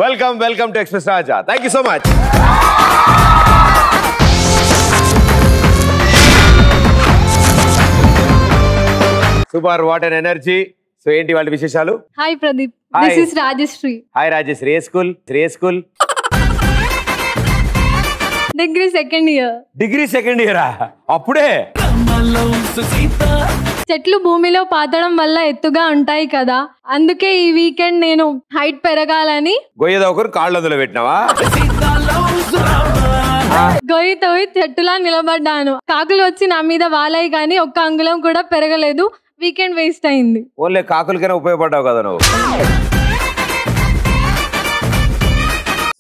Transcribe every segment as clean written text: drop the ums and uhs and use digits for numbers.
Welcome to express Raja. Thank you so much. Super, what an energy. So ఏంటి వాళ్ళ విశేషాలు? Hi Pradeep, this is Rajashri. Hi Rajashri. ఏ school? Degree second year. Degree second ఇయరా? అప్పుడే? చెట్లు భూమిలో పాతడం వల్ల ఎత్తుగా ఉంటాయి కదా, అందుకే ఈ వీకెండ్ నేను హైట్ పెరగాలని గొయ్యదొకరు కాళ్ళందులో పెట్టినావా? గొయ్యి తవ్వి చెట్టులా నిలబడ్డాను. కాకులు వచ్చి నా మీద వాలాయి కానీ ఒక్క అంగుళం కూడా పెరగలేదు. వీకెండ్ వేస్ట్ అయింది. ఓన్లే కాకులకైనా ఉపయోగపడ్డావు కదా నువ్వు.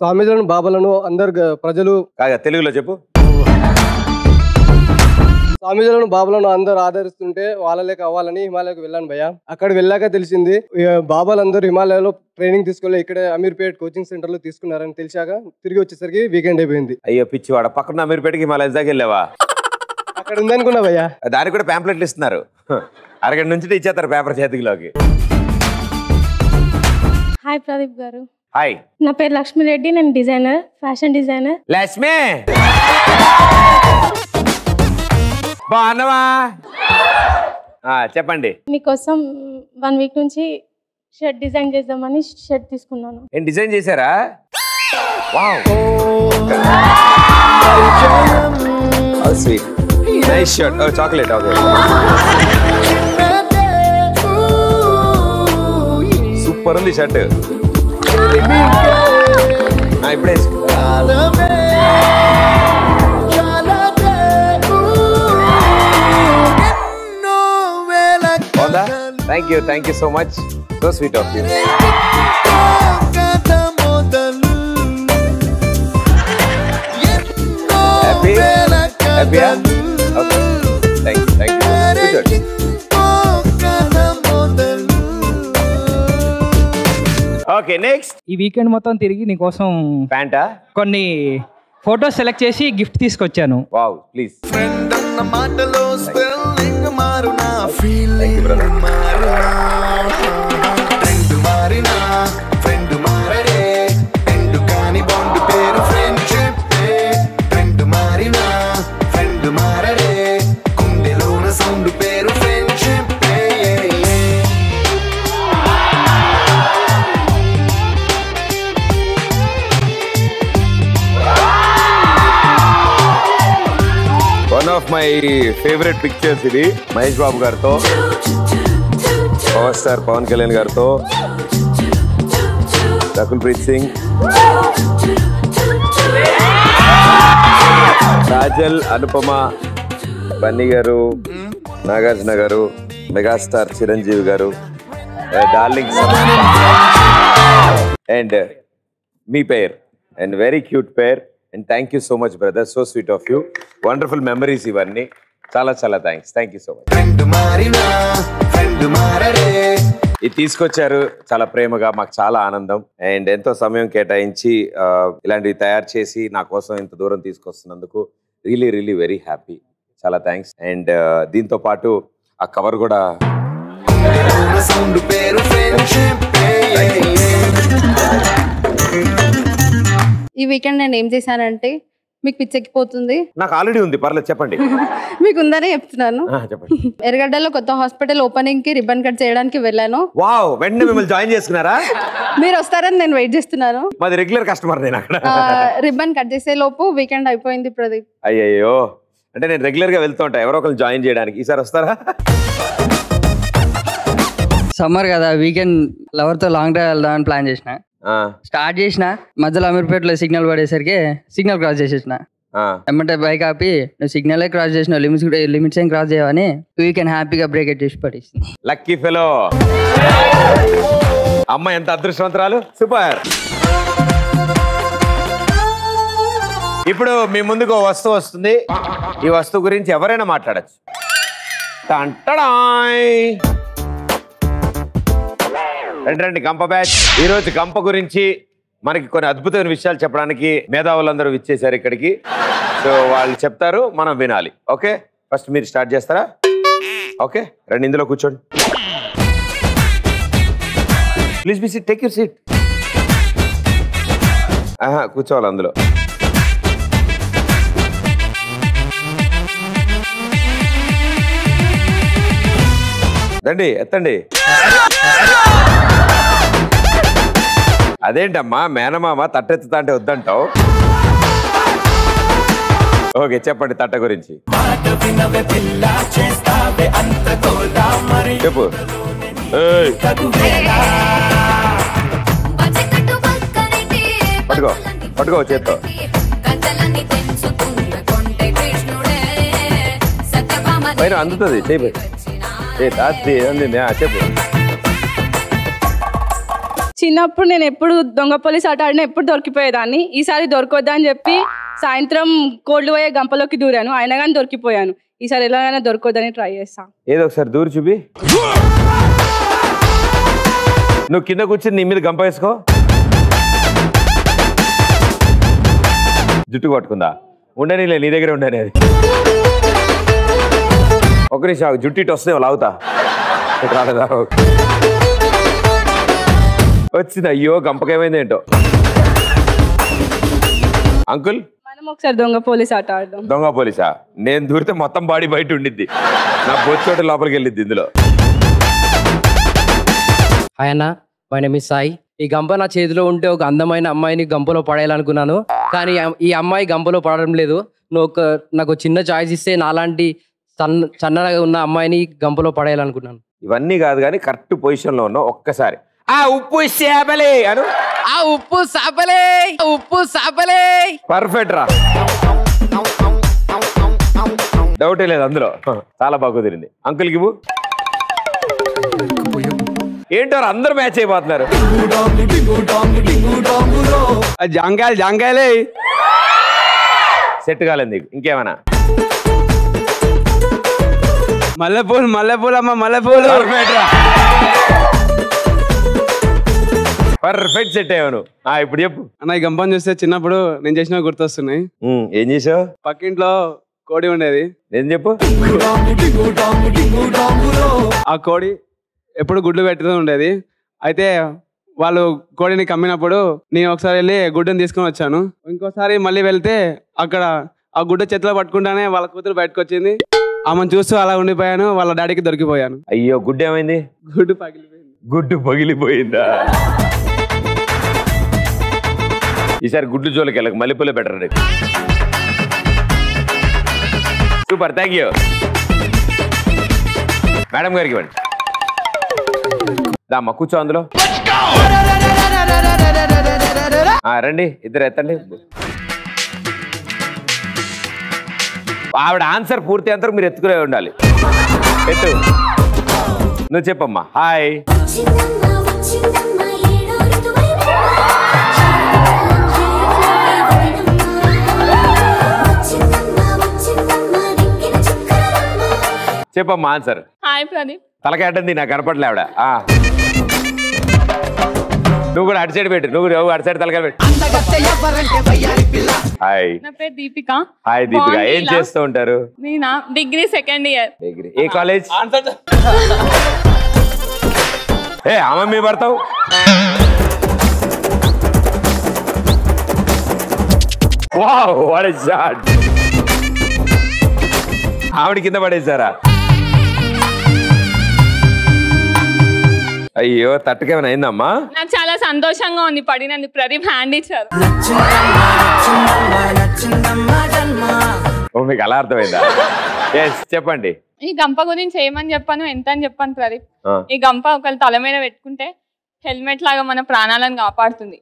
స్వామిజీలను బాబాలను అందరు ప్రజలు తెలుగులో చెప్పు. స్వామిజీలను బాబాలను అందరూ ఆదరిస్తుంటే వాళ్ళలే కావాలని హిమాలయకు వెళ్ళాను భయ్య. అక్కడ వెళ్ళాక తెలిసింది బాబాలందరూ హిమాలయలో ట్రైనింగ్ తీసుకోలే, ఇక్కడ అమీర్పేట్ కోచింగ్ సెంటర్ లో తీసుకున్నారని తెలిసాక తిరిగి వచ్చేసరికి వీకెండ్ అయిపోయింది. అయ్యో పిచ్చివాడ, పక్కన అమీర్పేటకి హిమాలయ దాకా వెళ్ళావా? అక్కడ ఉందనుకున్నా భయ్య. దానికి కూడా ప్యాంప్లెట్లు ఇస్తున్నారు, అరగంట నుంచి ఇచ్చేస్తారు పేపర్ చేతిలోకి. హాయ్ ప్రదీప్ గారు. హాయ్, నా పేరు లక్ష్మీరెడ్డి, నేను డిజైనర్, ఫ్యాషన్ డిజైనర్. లక్ష్మి బాగున్నావా? చెప్పండి. మీకోసం 1 వీక్ నుంచి షర్ట్ డిజైన్ చేద్దామని షర్ట్ తీసుకున్నాను. ఏం డిజైన్ చేశారా? Wow, how sweet, nice shirt. Oh chocolate. Okay, super ఉంది షర్ట్. ఇప్పుడే thank you so much. So sweet of you. Happy? Thank you. Okay, next. ఈ వీకెండ్ మొత్తం తిరిగి నీకోసం ప్యాంటా కొన్ని ఫోటోస్ సెలెక్ట్ చేసి గిఫ్ట్ తీసుకొచ్చాను. Wow, please. One of my favourite pictures ఇది. మహేష్ బాబు గారితో, పవర్ స్టార్ పవన్ కళ్యాణ్ గారితో, రకుల్ ప్రీత్ సింగ్, కాజల్, అనుపమ, బన్నీ గారు, నాగార్జున గారు, మెగాస్టార్ చిరంజీవి గారు, darling and me pair, and very cute pair. And thank you so much brother, so sweet of you. Wonderful memories ఇవన్నీ. చాలా thanks. Thank you so much. ఇది తీసుకొచ్చారు చాలా ప్రేమగా, మాకు చాలా ఆనందం. అండ్ ఎంతో సమయం కేటాయించి ఇలాంటివి తయారు చేసి నా కోసం ఇంత దూరం తీసుకొస్తున్నందుకు రియలీ వెరీ హ్యాపీ. చాలా థ్యాంక్స్. అండ్ దీంతో పాటు ఆ కవర్ కూడా ఈ వీకెండ్ నేను ఏం చేశానంటే మీకు పిచ్చెక్కిపోతుంది. నాకు ఆల్రెడీ ఉంది, పర్లేదు చెప్పండి. మీకు ఉందనే చెప్తున్నాను. చెప్పండి. ఎర్రగడ్డలో కొత్త హాస్పిటల్ ఓపెనింగ్ కి రిబ్బన్ కట్ చేయడానికి వెళ్ళాను. వావ్, వెంటనే మిమ్మల్ని జాయిన్ చేసుకున్నారా? మీరు వస్తారని నేను వెయిట్ చేస్తున్నాను. మాది రెగ్యులర్ కస్టమర్ నేను అక్కడ. రిబ్బన్ కట్ చేసే లోపు వీకెండ్ అయిపోయింది ప్రదీప్. అయ్యయ్యో, అంటే నేను రెగ్యులర్ గా వెళ్తూ ఉంటా ఎవరో ఒకరు జాయిన్ చేయడానికి. ఈసారి వస్తారా? సమ్మర్ కదా, వీకెండ్ లవర్తో లాంగ్ డ్రైవ్ వెళ్దామని ప్లాన్ చేసిన. స్టార్ట్ చేసిన, మధ్యలో అమీర్పేటలో సిగ్నల్ పడేసరికి సిగ్నల్ క్రాస్ చేసేసిన. ఏమంటే బైక్ ఆపి, నువ్వు సిగ్నల్ క్రాస్ చేసిన, లిమిట్స్ ఏం క్రాస్ చేయవని వీకెండ్ హ్యాపీగా బ్రేక్ చేసి పడేసింది. Lucky fellow. అమ్మ ఎంత అదృష్టవంతరాలు. సూపర్. ఇప్పుడు మీ ముందుకు వస్తువు వస్తుంది. ఈ వస్తువు గురించి ఎవరైనా మాట్లాడచ్చు. రండి గంప బ్యాచ్. ఈరోజు గంప గురించి మనకి కొన్ని అద్భుతమైన విషయాలు చెప్పడానికి మేధావులందరూ విచ్చేశారు ఇక్కడికి. సో వాళ్ళు చెప్తారు, మనం వినాలి. ఓకే, ఫస్ట్ మీరు స్టార్ట్ చేస్తారా? ఓకే, రండి ఇందులో కూర్చోండి. Please be sit, take your seat. కూర్చోవాలి అందులో. రండి ఎత్తండి. అదేంటమ్మా మేనమామ తట్టెత్తుతా అంటే వద్దంటావు? ఓకే చెప్పండి తట్ట గురించి చెప్పు. పట్టుకో పట్టుకో చేత్తో. పైన అందుతుంది చెప్పు. చెప్పు. చిన్నప్పుడు నేను ఎప్పుడు దొంగ పోలీస్ ఆట ఆడినా ఎప్పుడు దొరికిపోయేదాన్ని. ఈసారి దొరకొద్దా అని చెప్పి సాయంత్రం కోళ్ళు పోయే గంపలోకి దూరాను, అయినా కానీ దొరికిపోయాను. ఈసారి ఎలాగైనా దొరకొద్దని ట్రై చేస్తా. ఏదో ఒకసారి దూరి చూపి. నువ్వు కింద కూర్చుని నీ మీద గంప వేసుకో. జుట్టు పట్టుకుందా? ఉండనిలే, నీ దగ్గర ఉండని. అది ఒక నిమిషం జుట్టు ఇటు వస్తే లాగుతా. రాలేదా? వచ్చింది. అయ్యో గంపకేమైంది ఏంటో. అంకుల్ మనం ఒకసారి దొంగ పోలీస్ ఆట ఆడదాం. దొంగ పోలీసా? నేను దూరితే మొత్తం బాడీ బయట ఉండిద్ది, నా బొచ్చోట లోపలికి వెళ్ళిద్ది ఇందులో. హాయ్ అన్న, మై నేమ్ ఇస్ సాయి. ఈ గంప నా చేతిలో ఉంటే ఒక అందమైన అమ్మాయిని గంపలో పడేయాలనుకున్నాను, కానీ ఈ అమ్మాయి గంపలో పడడం లేదు. నాకు చిన్న చాయిస్ ఇస్తే నాలాంటి సన్నగా ఉన్న అమ్మాయిని గంపలో పడేయాలనుకున్నాను. ఇవన్నీ కాదు కానీ కరెక్ట్ పొజిషన్ లో ఉన్నావు. ఒక్కసారి ఆ ఉప్పు చేపలే అను. ఆ ఉప్పు సాపలే, ఉప్పు సాపలే. పర్ఫెక్ట్ రా, డౌటే లేదు అందులో. చాలా బాగా కుదిరింది. అంకుల్ కి ఏంటో అందరూ మ్యాచ్ అయిపోతున్నారు. జాంకాయలు జాంకాయలే. సెట్ కాలేదు నీకు ఇంకేమన్నా? మల్లెపూలు మల్లెపూలు అమ్మ మల్లెపూలు. పర్ఫెక్ట్ సెట్ అయ్యాను. ఇప్పుడు చెప్పు అన్న. ఈ గంపని చూస్తే చిన్నప్పుడు నేను చేసినా గుర్తొస్తున్నాయి. ఏం చేసావు? పక్కింట్లో కోడి ఉండేది. ఏం చెప్పు. ఆ కోడి ఎప్పుడు గుడ్లు పెడుతూ ఉండేది. అయితే వాళ్ళు కోడిని కమ్మినప్పుడు నేను ఒకసారి వెళ్ళి గుడ్డుని తీసుకొని వచ్చాను. ఇంకోసారి మళ్ళీ వెళ్తే అక్కడ ఆ గుడ్డ చేతిలో పట్టుకుంటానే వాళ్ళ కూతురు బయటకు వచ్చింది. ఆమెను చూస్తూ అలా ఉండిపోయాను. వాళ్ళ డాడీకి దొరికిపోయాను. అయ్యో గుడ్డు ఏమైంది? గుడ్డు పగిలిపోయింది. గుడ్డు పగిలిపోయిందా? ఈసారి గుడ్డు జోలికి వెళ్ళక మల్లెపూలే better. Super, thank you. Madam గారికి ఇవ్వండి. దామ్మా కూర్చో అందులో. రండి ఇద్దరు ఎత్తండి. ఆవిడ ఆన్సర్ పూర్తి అంతా మీరు ఎత్తుకునే ఉండాలి. ఎత్తు. నువ్వు చెప్పమ్మా. హాయ్. చెప్పమ్మా ఆన్సర్. హాయ్ ప్రదీప్. తలకేటంది నాకు కనపడలే ఆవిడ. నువ్వు కూడా అటు సైడ్ పెట్టు. నువ్వు అటు సైడ్ తలకాయ పెట్టు. హాయ్, నా పేరు దీపిక. హాయ్ దీపిక. ఏం చేస్తూ ఉంటారు? నేనా డిగ్రీ సెకండ్ ఇయర్. డిగ్రీ ఏ కాలేజ్? ఏ ఆమె మీ పడతావు. Wow what a shot. ఆవిడ కింద పడేసారా? అయ్యో తట్టుకేమైనా అయిందమ్మా? నాకు చాలా సంతోషంగా ఉంది పడినందుకు. ప్రదీప్ హ్యాండ్ ఇచ్చారు. ఓ మీకు అలా అర్థమైందా? ఎస్ చెప్పండి. ఈ గంప గురించి ఏమని చెప్పాను, ఎంత అని చెప్పాను ప్రదీప్. ఈ గంప ఒకళ్ళ తల మీద పెట్టుకుంటే హెల్మెట్ లాగా మన ప్రాణాలను కాపాడుతుంది.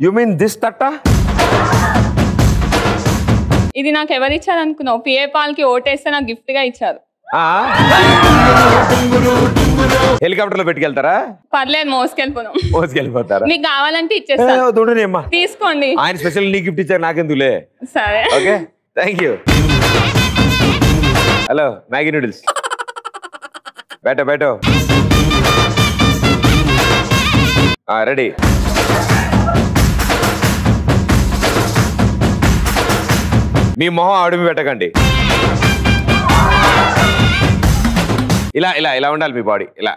యు మీన్ దిస్ తట్ట? ఇది నాకు ఎవరు ఇచ్చారు అనుకున్నావు? పిఏ పాల్కి ఓటేస్తే నాకు గిఫ్ట్ గా ఇచ్చారు. హెలికాప్టర్ లో పెట్టుకెళ్తారా? పర్లేదు, మోసుకెళ్ళిపోతారా? మీకు కావాలంటే ఇచ్చేస్తాను, తీసుకోండి. ఆయన స్పెషల్ నీ గిఫ్ట్ ఇచ్చారు, నాకెందుకులే. సరే okay thank you. Hello Maggi noodles బయట బయట రెడీ. మీ మొహం ఆవిడ పెట్టకండి. ఇలా ఇలా ఇలా ఉండాలి మీ బాడీ ఇలా.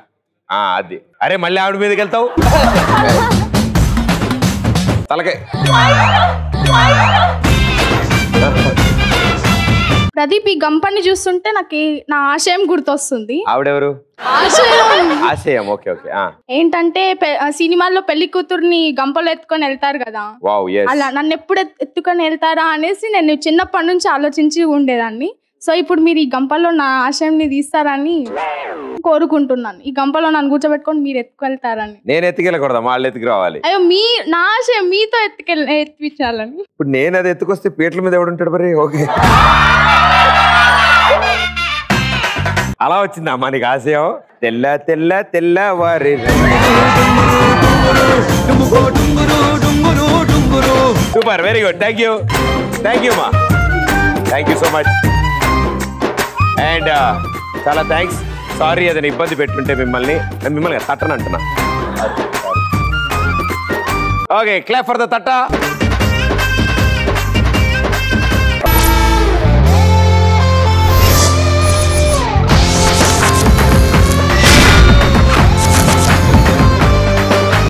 అది అరే మళ్ళీ ఆవిడ మీదకి వెళ్తావు. తలకాయ ప్రదీప్ ఈ గంపని చూస్తుంటే నాకు నా ఆశయం గుర్తొస్తుంది. ఆవిడెవరు? ఆశయం ఆశయం. Okay okay. ఏంటంటే సినిమాల్లో పెళ్లి కూతుర్ని గంపలో ఎత్తుకొని వెళ్తారు కదా, వావ్ yes. అలా నన్ను ఎప్పుడు ఎత్తుకొని వెళ్తారా అనేసి నేను చిన్నప్పటి నుంచి ఆలోచించి ఉండేదాన్ని. సో ఇప్పుడు మీరు ఈ గంపలో నా ఆశయంని తీస్తారని కోరుకుంటున్నాను. ఈ గంపలో నన్ను కూర్చోబెట్టుకొని మీరు ఎత్తుకెళ్తారని. నేను ఎత్తుకెళ్ళకూడదా? వాళ్ళు ఎత్తుకు రావాలి. అయ్యో నా ఆశయం మీతో ఎత్తిపించాలని. ఇప్పుడు నేను అది ఎత్తుకొస్తే పీటల మీద ఎవడుంటాడు మరి? ఓకే, అలా వచ్చింది అమ్మా నీకు ఆశయం. తెల్ల తెల్ల తెల్లవారి. Super, very good. Thank you మా, thank you so much. And చాలా థ్యాంక్స్. సారీ ఏదైనా ఇబ్బంది పెట్టుంటే మిమ్మల్ని తట్టను అంటున్నా. ఓకే, క్లాప్ ఫర్ ద తట్ట.